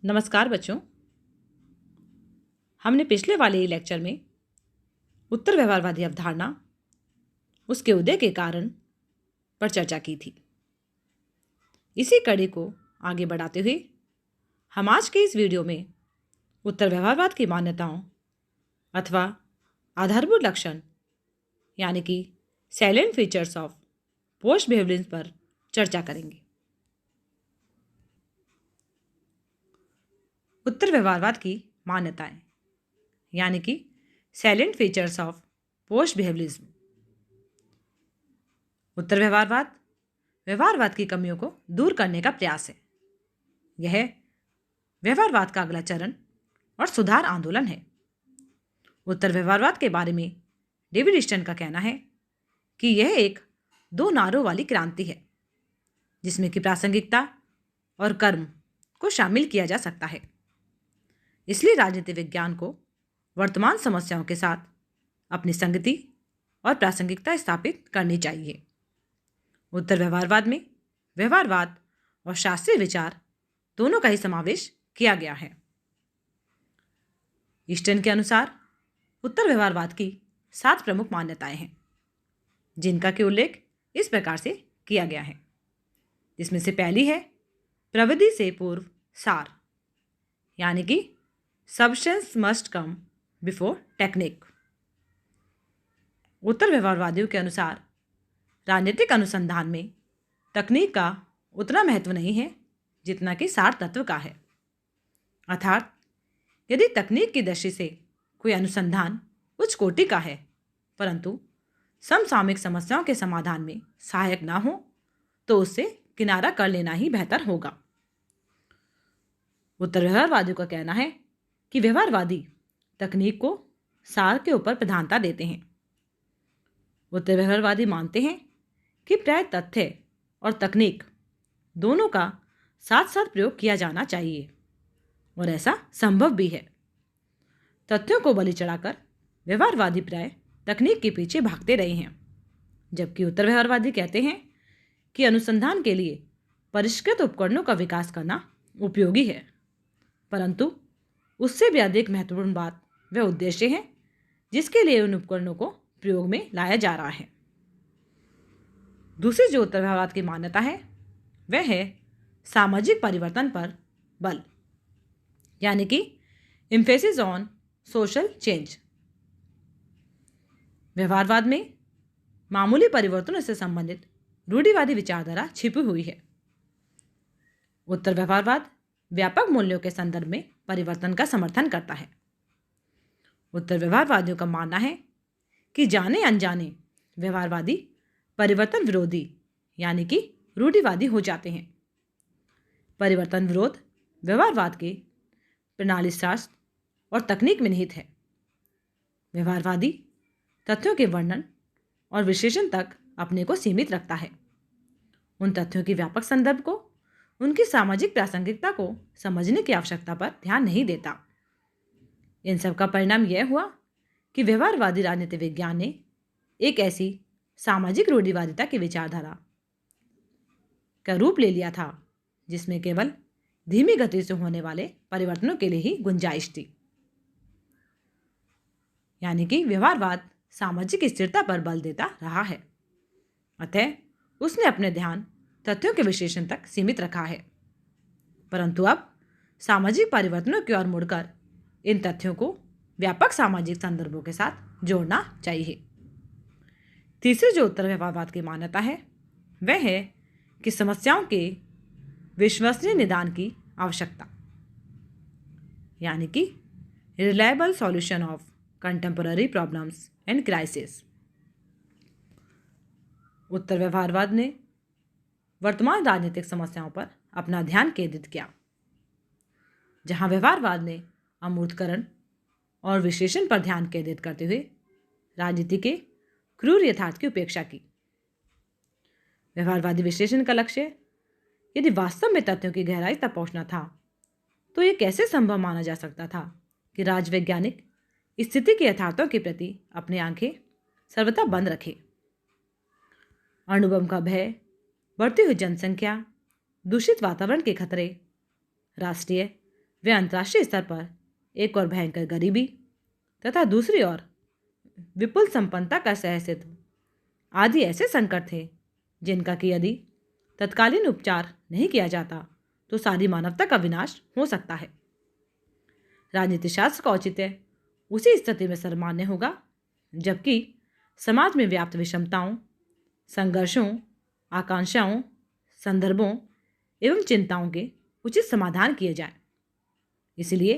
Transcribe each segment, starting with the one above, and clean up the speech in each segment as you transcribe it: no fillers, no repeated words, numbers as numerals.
नमस्कार बच्चों। हमने पिछले वाले लेक्चर में उत्तर व्यवहारवादी अवधारणा, उसके उदय के कारण पर चर्चा की थी। इसी कड़ी को आगे बढ़ाते हुए हम आज के इस वीडियो में उत्तर व्यवहारवाद की मान्यताओं अथवा आधारभूत लक्षण यानी कि सैलेंट फीचर्स ऑफ पोस्ट बिहेवियरिज्म पर चर्चा करेंगे। उत्तर व्यवहारवाद की मान्यताएं यानी कि सैलेंट फीचर्स ऑफ पोस्ट बिहेवियरिज्म। उत्तर व्यवहारवाद की कमियों को दूर करने का प्रयास है। यह व्यवहारवाद का अगला चरण और सुधार आंदोलन है। उत्तर व्यवहारवाद के बारे में डेविड ईस्टन का कहना है कि यह एक दो नारों वाली क्रांति है जिसमें कि प्रासंगिकता और कर्म को शामिल किया जा सकता है। इसलिए राजनीति विज्ञान को वर्तमान समस्याओं के साथ अपनी संगति और प्रासंगिकता स्थापित करनी चाहिए। उत्तर व्यवहारवाद में व्यवहारवाद और शास्त्रीय विचार दोनों का ही समावेश किया गया है। ईस्टन के अनुसार उत्तर व्यवहारवाद की 7 प्रमुख मान्यताएं हैं जिनका के उल्लेख इस प्रकार से किया गया है, जिसमें से पहली है प्रविधि से पूर्व सार यानी कि substance must come before technique. उत्तर व्यवहारवादियों के अनुसार राजनीतिक अनुसंधान में तकनीक का उतना महत्व नहीं है जितना कि सार तत्व का है। अर्थात यदि तकनीक की दृष्टि से कोई अनुसंधान उच्च कोटि का है परंतु समसामयिक समस्याओं के समाधान में सहायक ना हो तो उससे किनारा कर लेना ही बेहतर होगा। उत्तर व्यवहारवादियों का कहना है कि व्यवहारवादी तकनीक को सार के ऊपर प्रधानता देते हैं। उत्तर व्यवहारवादी मानते हैं कि प्राय तथ्य और तकनीक दोनों का साथ साथ प्रयोग किया जाना चाहिए और ऐसा संभव भी है। तथ्यों को बलि चढ़ाकर व्यवहारवादी प्राय तकनीक के पीछे भागते रहे हैं, जबकि उत्तर व्यवहारवादी कहते हैं कि अनुसंधान के लिए परिष्कृत उपकरणों का विकास करना उपयोगी है, परंतु उससे भी अधिक महत्वपूर्ण बात वह उद्देश्य है जिसके लिए उन उपकरणों को प्रयोग में लाया जा रहा है। दूसरी जो उत्तर व्यवहारवाद की मान्यता है वह है सामाजिक परिवर्तन पर बल यानी कि एम्फेसिस ऑन सोशल चेंज। व्यवहारवाद में मामूली परिवर्तनों से संबंधित रूढ़िवादी विचारधारा छिपी हुई है। उत्तर व्यवहारवाद व्यापक मूल्यों के संदर्भ में परिवर्तन का समर्थन करता है। उत्तर व्यवहारवादियों का मानना है कि जाने अनजाने व्यवहारवादी परिवर्तन विरोधी यानी कि रूढ़िवादी हो जाते हैं। परिवर्तन विरोध व्यवहारवाद के प्रणाली शास्त्र और तकनीक में निहित है। व्यवहारवादी तथ्यों के वर्णन और विश्लेषण तक अपने को सीमित रखता है। उन तथ्यों के व्यापक संदर्भ को उनकी सामाजिक प्रासंगिकता को समझने की आवश्यकता पर ध्यान नहीं देता। इन सब का परिणाम यह हुआ कि व्यवहारवादी राजनीति विज्ञान ने एक ऐसी सामाजिक रूढ़िवादिता की विचारधारा का रूप ले लिया था जिसमें केवल धीमी गति से होने वाले परिवर्तनों के लिए ही गुंजाइश थी। यानी कि व्यवहारवाद सामाजिक स्थिरता पर बल देता रहा है, अतः उसने अपने ध्यान तथ्यों के विश्लेषण तक सीमित रखा है, परंतु अब सामाजिक परिवर्तनों की ओर मुड़कर इन तथ्यों को व्यापक सामाजिक संदर्भों के साथ जोड़ना चाहिए। तीसरी जो उत्तर व्यवहारवाद की मान्यता है वह है कि समस्याओं के विश्वसनीय निदान की आवश्यकता यानी कि reliable solution of contemporary problems and crisis. उत्तर व्यवहारवाद ने वर्तमान राजनीतिक समस्याओं पर अपना ध्यान केंद्रित किया, जहां व्यवहारवाद ने अमूर्तकरण और विश्लेषण पर ध्यान केंद्रित करते हुए राजनीति के क्रूर यथार्थ की उपेक्षा की। व्यवहारवादी विश्लेषण का लक्ष्य यदि वास्तव में तथ्यों की गहराई तक पहुंचना था तो यह कैसे संभव माना जा सकता था कि राजवैज्ञानिक स्थिति के यथार्थों के प्रति अपनी आंखें सर्वथा बंद रखे। अणुबम का भय, बढ़ती हुई जनसंख्या, दूषित वातावरण के खतरे, राष्ट्रीय वे अंतर्राष्ट्रीय स्तर पर एक और भयंकर गरीबी तथा दूसरी ओर विपुल संपन्नता का सहअस्तित्व आदि ऐसे संकट थे जिनका कि यदि तत्कालीन उपचार नहीं किया जाता तो सारी मानवता का विनाश हो सकता है। राजनीति शास्त्र का औचित्य उसी स्थिति में सर्वमान्य होगा जबकि समाज में व्याप्त विषमताओं, संघर्षों, आकांक्षाओं, संदर्भों एवं चिंताओं के उचित समाधान किए जाएं। इसलिए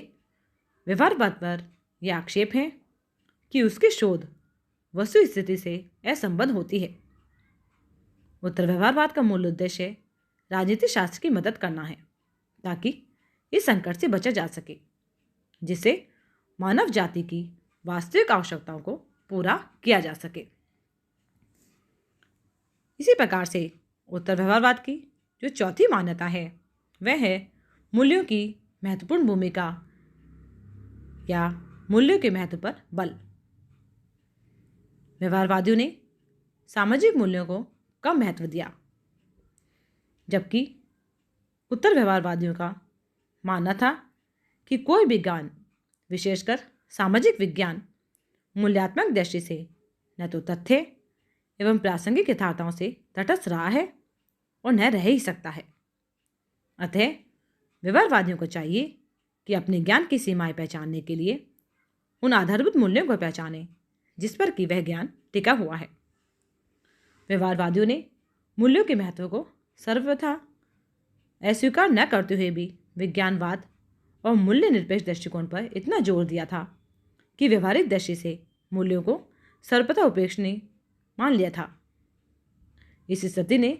व्यवहारवाद पर यह आक्षेप है कि उसकी शोध वस्तु स्थिति से असंबद्ध होती है। उत्तर व्यवहारवाद का मूल उद्देश्य राजनीति शास्त्र की मदद करना है ताकि इस संकट से बचा जा सके जिससे मानव जाति की वास्तविक आवश्यकताओं को पूरा किया जा सके। इसी प्रकार से उत्तर व्यवहारवाद की जो चौथी मान्यता है वह है मूल्यों की महत्वपूर्ण भूमिका या मूल्यों के महत्व पर बल। व्यवहारवादियों ने सामाजिक मूल्यों को कम महत्व दिया जबकि उत्तर व्यवहारवादियों का मानना था कि कोई भी ज्ञान, विशेषकर सामाजिक विज्ञान, मूल्यात्मक दृष्टि से न तो तथ्य एवं प्रासंगिक यथार्थताओं से तटस्थ रहा है और न रह ही सकता है। अतः व्यवहारवादियों को चाहिए कि अपने ज्ञान की सीमाएं पहचानने के लिए उन आधारभूत मूल्यों को पहचानें जिस पर कि वह ज्ञान टिका हुआ है। व्यवहारवादियों ने मूल्यों के महत्व को सर्वथा अस्वीकार न करते हुए भी विज्ञानवाद और मूल्य निरपेक्ष दृष्टिकोण पर इतना जोर दिया था कि व्यवहारिक दृष्टि से मूल्यों को सर्वथा उपेक्षणीय मान लिया था। इस स्थिति ने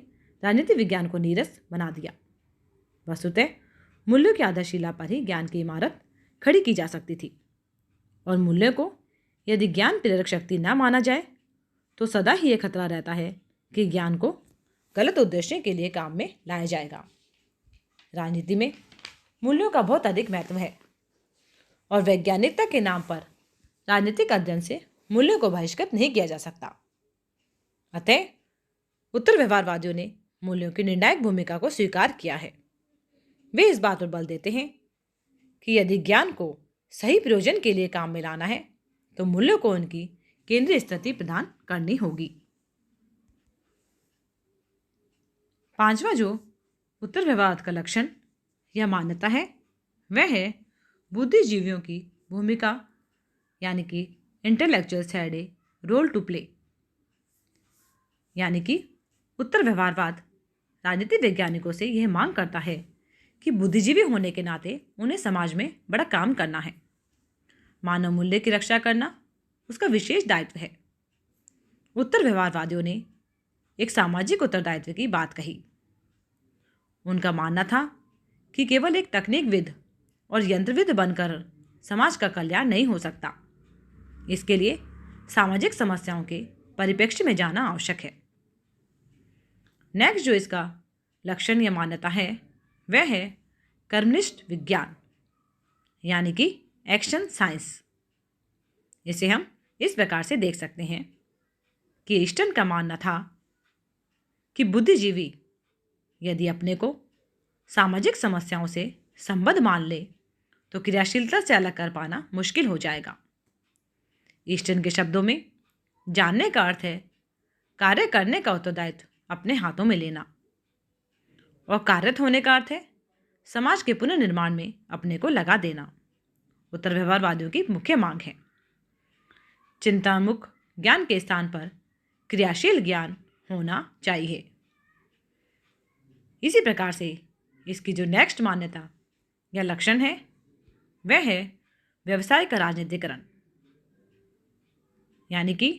राजनीति विज्ञान को नीरस बना दिया। वस्तुतः मूल्यों की आधारशिला पर ही ज्ञान की इमारत खड़ी की जा सकती थी और मूल्यों को यदि ज्ञान प्रेरक शक्ति न माना जाए तो सदा ही यह खतरा रहता है कि ज्ञान को गलत उद्देश्य के लिए काम में लाया जाएगा। राजनीति में मूल्यों का बहुत अधिक महत्व है और वैज्ञानिकता के नाम पर राजनीतिक अध्ययन से मूल्यों को बहिष्कृत नहीं किया जा सकता। अतः उत्तर व्यवहारवादियों ने मूल्यों की निर्णायक भूमिका को स्वीकार किया है। वे इस बात पर बल देते हैं कि यदि ज्ञान को सही प्रयोजन के लिए काम में लाना है तो मूल्यों को उनकी केंद्रीय स्थिति प्रदान करनी होगी। पांचवा जो उत्तर व्यवहारवाद का लक्षण या मान्यता है वह है बुद्धिजीवियों की भूमिका यानी कि intellectuals had a role to play. यानी कि उत्तर व्यवहारवाद राजनीतिक वैज्ञानिकों से यह मांग करता है कि बुद्धिजीवी होने के नाते उन्हें समाज में बड़ा काम करना है। मानव मूल्य की रक्षा करना उसका विशेष दायित्व है। उत्तर व्यवहारवादियों ने एक सामाजिक उत्तरदायित्व की बात कही। उनका मानना था कि केवल एक तकनीकविद और यंत्रविद बनकर समाज का कल्याण नहीं हो सकता। इसके लिए सामाजिक समस्याओं के परिप्रेक्ष्य में जाना आवश्यक है। नेक्स्ट जो इसका लक्षण या मान्यता है वह है कर्मनिष्ठ विज्ञान यानी कि एक्शन साइंस। इसे हम इस प्रकार से देख सकते हैं कि ईस्टर्न का मानना था कि बुद्धिजीवी यदि अपने को सामाजिक समस्याओं से संबद्ध मान ले तो क्रियाशीलता से अलग कर पाना मुश्किल हो जाएगा। ईस्टर्न के शब्दों में जानने का अर्थ है कार्य करने का उत्तरदायित्व अपने हाथों में लेना और कार्यरत होने का अर्थ है समाज के पुनर्निर्माण में अपने को लगा देना। उत्तर व्यवहारवादियों की मुख्य मांग है चिंतामुख ज्ञान के स्थान पर क्रियाशील ज्ञान होना चाहिए। इसी प्रकार से इसकी जो नेक्स्ट मान्यता या लक्षण है वह है व्यवसाय का राजनीतिकरण। यानी कि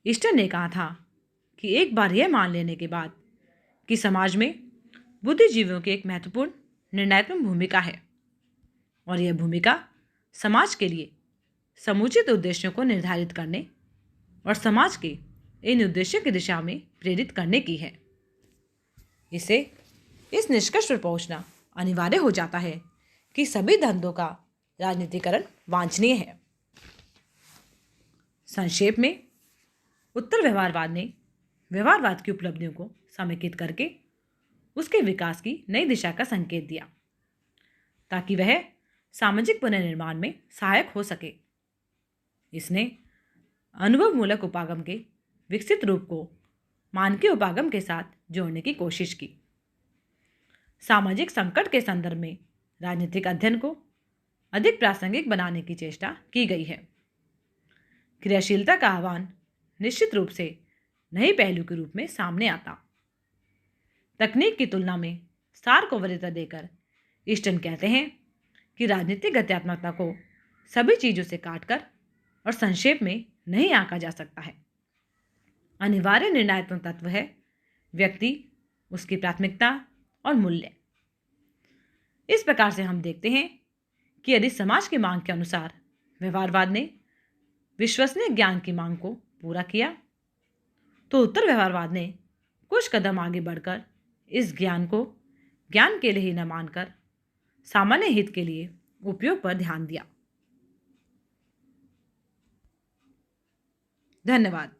ईस्टर्न ने कहा था कि एक बार यह मान लेने के बाद कि समाज में बुद्धिजीवियों की एक महत्वपूर्ण निर्णयात्मक भूमिका है और यह भूमिका समाज के लिए समुचित उद्देश्यों को निर्धारित करने और समाज के इन उद्देश्यों की दिशा में प्रेरित करने की है। इसे इस निष्कर्ष पर पहुंचना अनिवार्य हो जाता है कि सभी धंधों का राजनीतिकरण वांछनीय है। संक्षेप में उत्तर व्यवहारवाद ने व्यवहारवाद की उपलब्धियों को समेकित करके उसके विकास की नई दिशा का संकेत दिया ताकि वह सामाजिक पुनर्निर्माण में सहायक हो सके। इसने अनुभवमूलक उपागम के विकसित रूप को मानकीय उपागम के साथ जोड़ने की कोशिश की। सामाजिक संकट के संदर्भ में राजनीतिक अध्ययन को अधिक प्रासंगिक बनाने की चेष्टा की गई है। क्रियाशीलता का आह्वान निश्चित रूप से नए पहलू के रूप में सामने आता। तकनीक की तुलना में सार को वरीयता देकर ईस्टर्न कहते हैं कि राजनीतिक गत्यात्मकता को सभी चीज़ों से काटकर और संक्षेप में नहीं आंका जा सकता है। अनिवार्य निर्णयात्मक तत्व है व्यक्ति, उसकी प्राथमिकता और मूल्य। इस प्रकार से हम देखते हैं कि यदि समाज की मांग के अनुसार व्यवहारवाद ने विश्वसनीय ज्ञान की मांग को पूरा किया, तो उत्तर व्यवहारवाद ने कुछ कदम आगे बढ़कर इस ज्ञान को ज्ञान के लिए ही न मानकर सामान्य हित के लिए उपयोग पर ध्यान दिया। धन्यवाद।